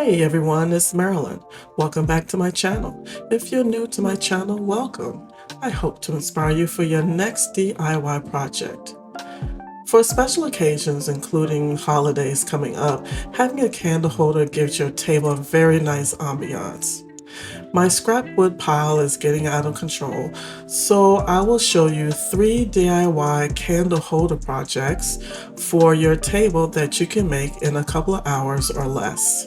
Hey everyone, it's Marilyn. Welcome back to my channel. If you're new to my channel, welcome. I hope to inspire you for your next DIY project. For special occasions, including holidays coming up, having a candle holder gives your table a very nice ambiance. My scrap wood pile is getting out of control, so I will show you 3 DIY candle holder projects for your table that you can make in a couple of hours or less.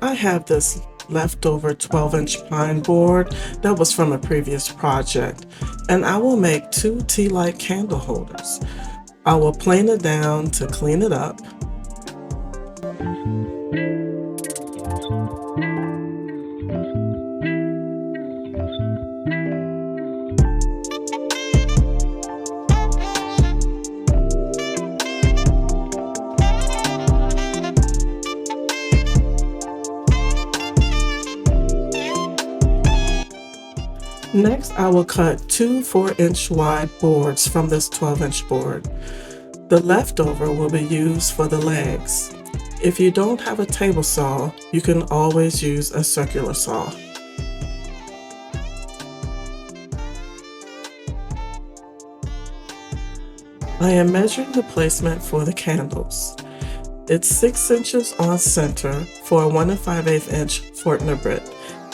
I have this leftover 12-inch pine board that was from a previous project, and I will make 2 tea light candle holders. I will plane it down to clean it up. Next, I will cut 2 4-inch wide boards from this 12-inch board. The leftover will be used for the legs. If you don't have a table saw, you can always use a circular saw. I am measuring the placement for the candles. It's 6 inches on center for a 1 5/8 inch Fortner,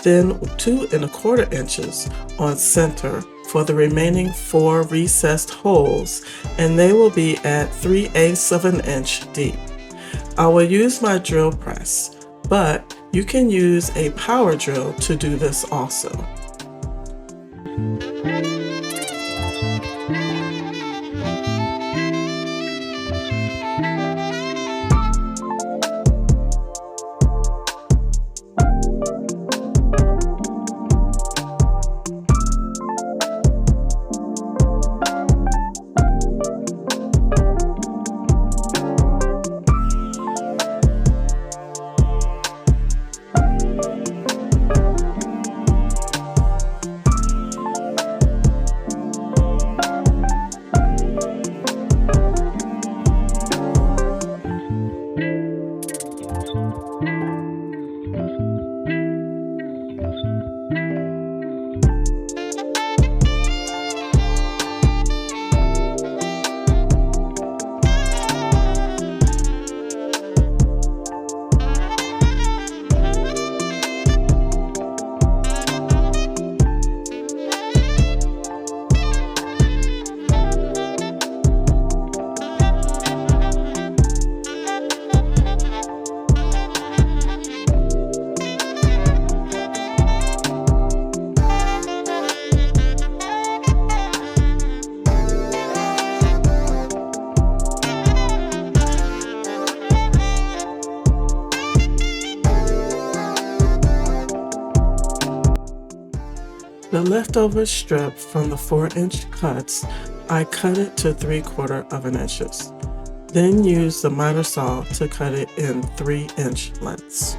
then 2 1/4 inches on center for the remaining 4 recessed holes, and they will be at 3/8 of an inch deep. I will use my drill press, but you can use a power drill to do this also. The leftover strip from the 4-inch cuts, I cut it to 3/4 of an inches. Then use the miter saw to cut it in 3-inch lengths.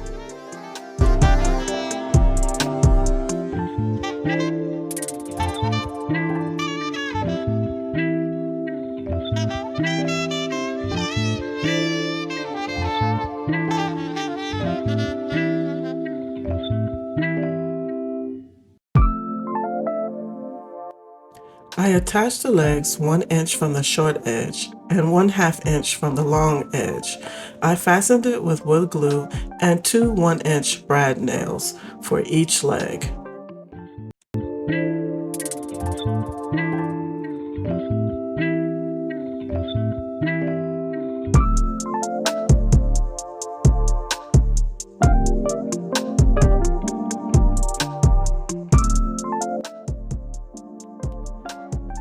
I attached the legs 1 inch from the short edge and 1/2 inch from the long edge. I fastened it with wood glue and 2 1-inch brad nails for each leg.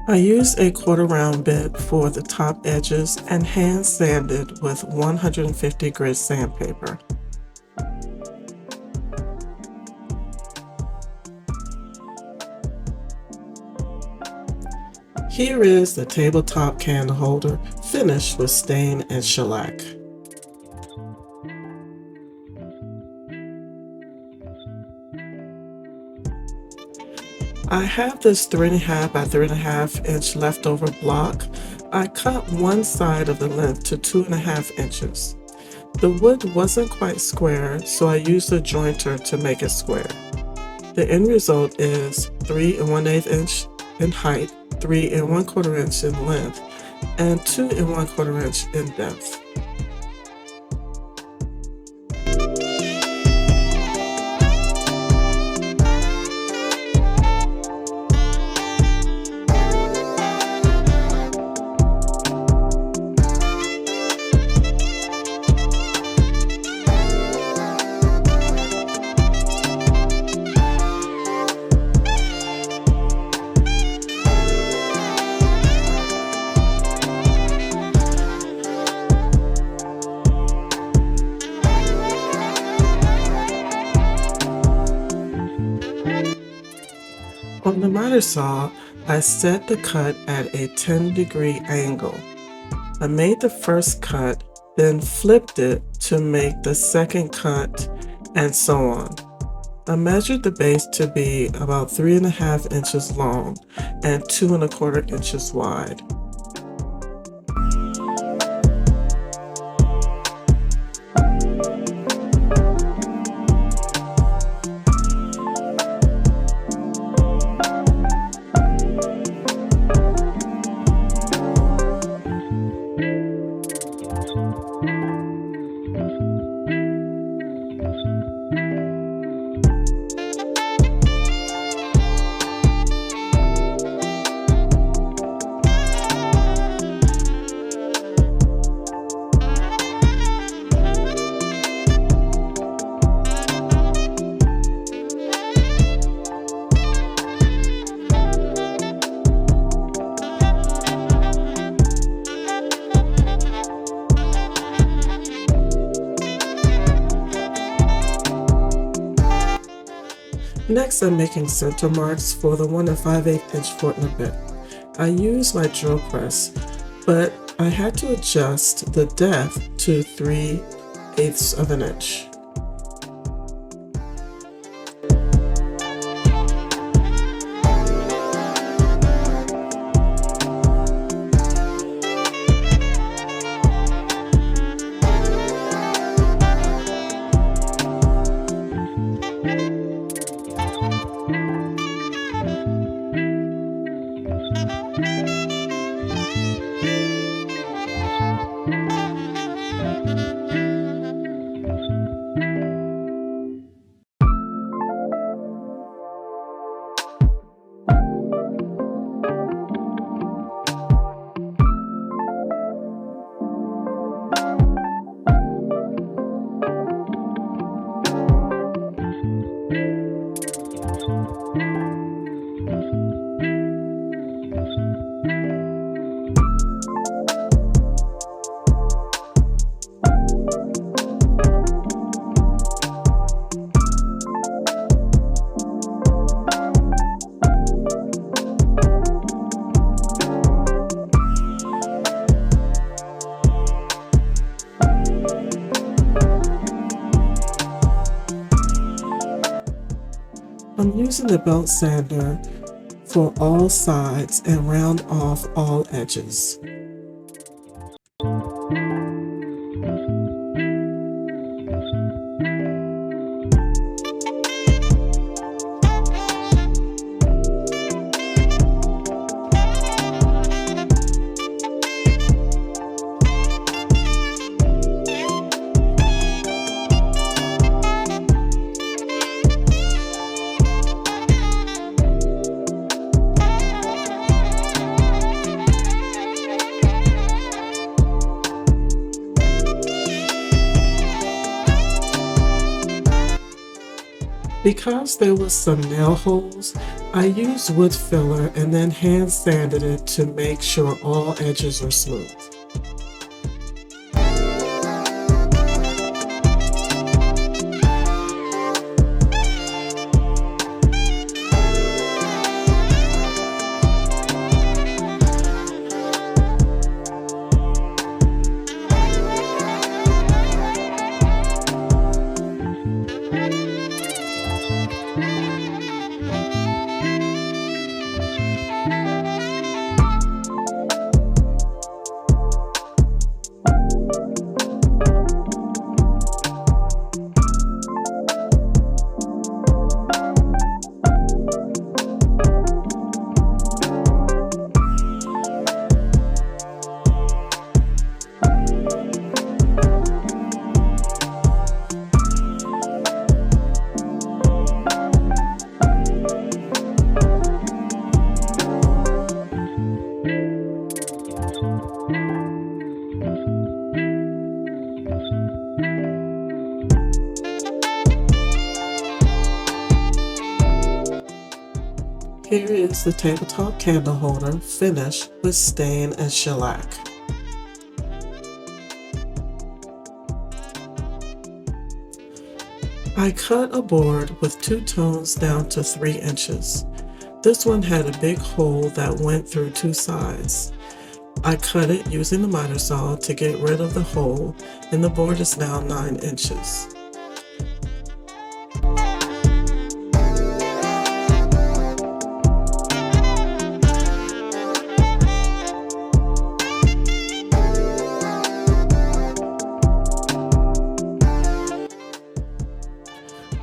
I used a 1/4 round bit for the top edges and hand sanded with 150 grit sandpaper. Here is the tabletop candle holder finished with stain and shellac. I have this 3.5 by 3.5 inch leftover block. I cut one side of the length to 2.5 inches. The wood wasn't quite square, so I used a jointer to make it square. The end result is 3 1/8 inch in height, 3 1/4 inch in length, and 2 1/4 inch in depth. On the miter saw, I set the cut at a 10-degree angle. I made the first cut, then flipped it to make the second cut, and so on. I measured the base to be about 3.5 inches long and 2 1/4 inches wide. Next, I'm making center marks for the 1 5/8 inch Fortner bit. I use my drill press, but I had to adjust the depth to 3/8 of an inch. I'm using the belt sander for all sides and round off all edges. Because there was some nail holes, I used wood filler and then hand sanded it to make sure all edges are smooth. Here is the tabletop candle holder finished with stain and shellac. I cut a board with 2 tones down to 3 inches. This one had a big hole that went through 2 sides. I cut it using the miter saw to get rid of the hole, and the board is now 9 inches.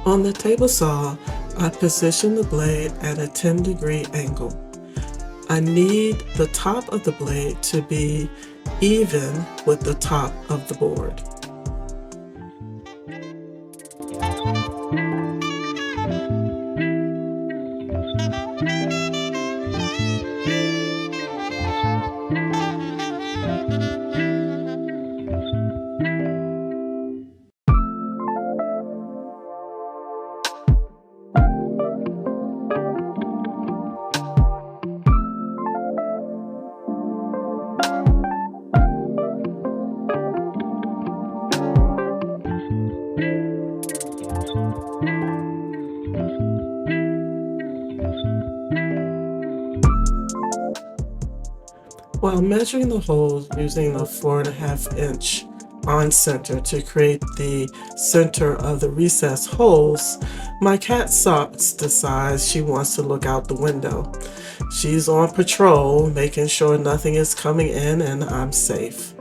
On the table saw, I position the blade at a 10-degree angle. I need the top of the blade to be even with the top of the board. While measuring the holes using a 4.5-inch on center to create the center of the recessed holes, my cat decides she wants to look out the window. She's on patrol, making sure nothing is coming in and I'm safe.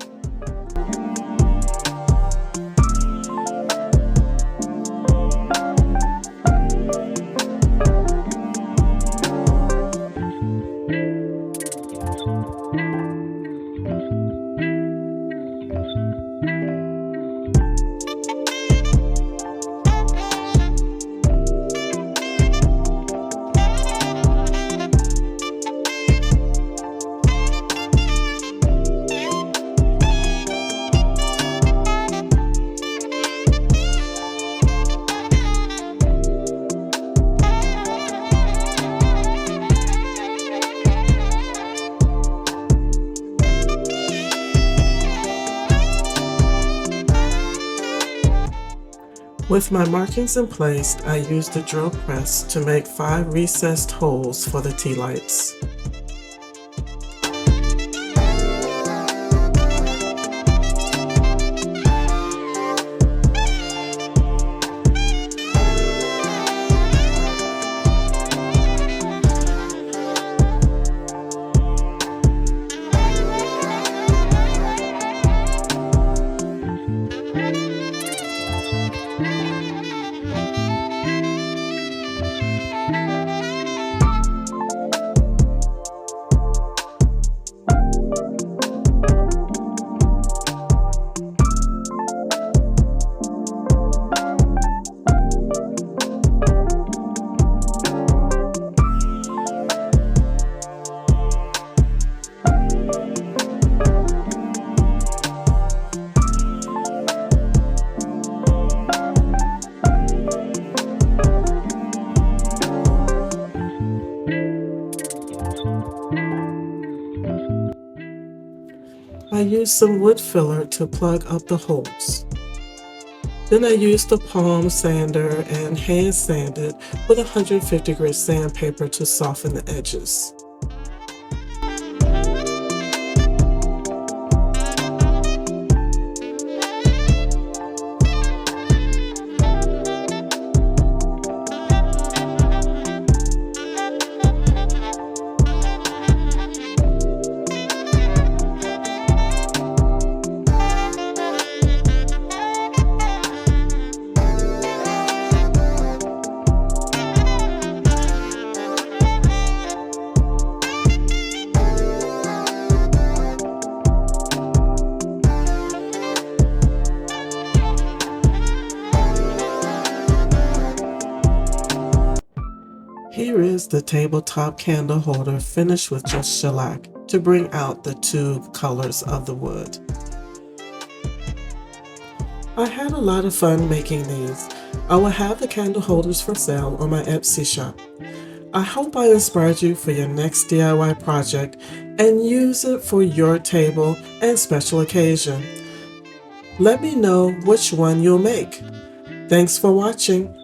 With my markings in place, I used the drill press to make 5 recessed holes for the tea lights. I used some wood filler to plug up the holes. Then I used the palm sander and hand sanded with 150 grit sandpaper to soften the edges. Here is the tabletop candle holder finished with just shellac to bring out the 2 colors of the wood. I had a lot of fun making these. I will have the candle holders for sale on my Etsy shop. I hope I inspired you for your next DIY project and use it for your table and special occasion. Let me know which one you'll make. Thanks for watching.